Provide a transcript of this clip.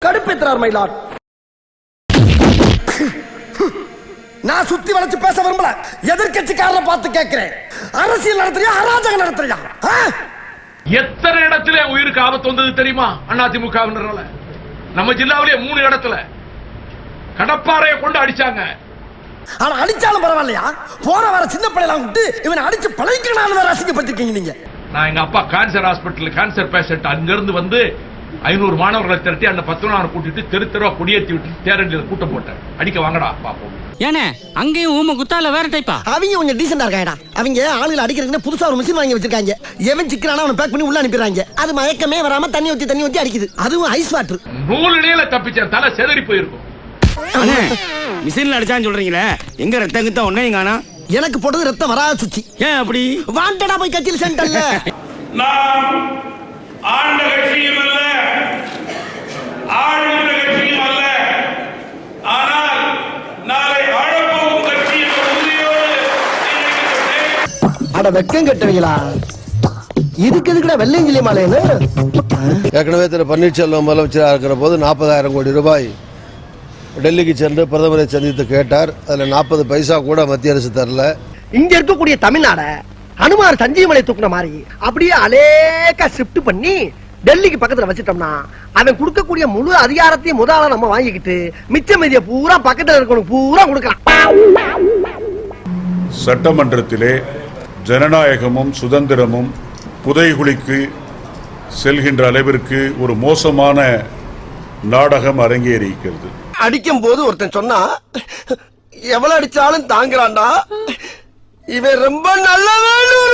கடுப்பேற்றார் மயிலாட். நான் சுத்தி வளைச்சு பேச விரும்பல. எதிர்கட்சிக்காரரை பார்த்து கேட்கிறேன், அரசியல் நடத்துறியா அராஜகம் நடத்துறியா? எத்தனை இடத்துல உயிருக்கு ஆபத்து வந்தது தெரியுமா? அதிமுகவினரால நம்ம ஜில்லாவிலே 3 இடத்துல கடப்பாறையை கொண்டு அடிச்சாங்க. ஆனா அடிச்சாலும் பரவாயில்லையா, போற வர சின்ன பிள்ளைலாம் விட்டு இவனை அடிச்சு பழகிக்கணும் வேற அசிங்கப்பட்டிருக்கீங்க நீங்க. நான் எங்க அப்பா கேன்சர் ஹாஸ்பிட்டல் கேன்சர் பேஷண்ட் அங்கிருந்து வந்து 500 மாணவர்களை திரட்டி அந்த 10 கூட்டிட்டு தெரு தெருவா கொடியேற்றி விட்டு தேரண்டியில் கூட்டம் போட்டேன். அடிக்க வாங்கடா பாப்போம். ஏனே அங்கேயும் ஊம குத்தால வேற டைப்பா? அவங்க கொஞ்சம் டீசெண்டா இருக்காங்கடா. அவங்க ஆளுகளை அடிக்கிறதுக்கு புதுசா ஒரு மிஷின் வாங்கி வச்சிருக்காங்க. எவன் சிக்கறானோ அவனை பேக் பண்ணி உள்ள அனுப்பிடுறாங்க. அது மயக்கமே வராம தண்ணி ஊத்தி அடிக்குது. அதுவும் ஐஸ் வாட்டர். நூல் இடையில தப்பிச்சேன், தலை செதறி போயிருக்கும். மிஷின்ல அடிச்சான்னு சொல்றீங்களே, எங்க ரத்தம் கிட்ட ஒன்னே காணா? எனக்கு போட்டது ரத்தம் வராத சுச்சி. ஏன் அப்படி? வாண்டடா போய் கட்சியில் சென்டர்ல நாம் ஆண்ட கட்சியும் அல்ல, ஆளுகிற கட்சியும் அல்ல, ஆனால் நாளை ஆளப்போகும் கட்சியின் உறுதியோடு. அட வெக்கம் கட்டுவீங்களா? இதுக்கு எதுக்குடா வெள்ளையங்கிலி மாலைன்னு? ஏற்கனவே திரு பன்னீர்செல்வம் முதலமைச்சராக இருக்கிற போது 40,000 கோடி ரூபாய் டெல்லிக்கு சென்று பிரதமரை சந்தித்து கேட்டார். அதுல 40 பைசா கூட மத்திய அரசு தரல. இங்க இருக்கக்கூடிய தமிழ்நாட அனுமார் சஞ்சீவமலை தூக்குன மாதிரி அப்படியே அலேக்கா ஷிஃப்ட் பண்ணி டெல்லிக்கு பக்கத்துல வச்சிட்டோம்னா அவன் கொடுக்கக்கூடிய முழு அதிகாரத்தையும் முதல்ல நம்ம வாங்கிக்கிட்டு மிச்ச மீதிய பூரா பக்கத்துல இருக்கணும் பூரா கொடுக்கலாம். சட்டமன்றத்திலே ஜனநாயகமும் சுதந்திரமும் புதைகுழிக்கு செல்கின்ற அளவிற்கு ஒரு மோசமான நாடகம் அரங்கேறியிருக்கிறது. அடிக்கும் போது ஒருத்தன் சொன்னா எவ்வளவு அடிச்சாலும் தாங்குறான்டா, இவன் ரொம்ப நல்ல வேணும்.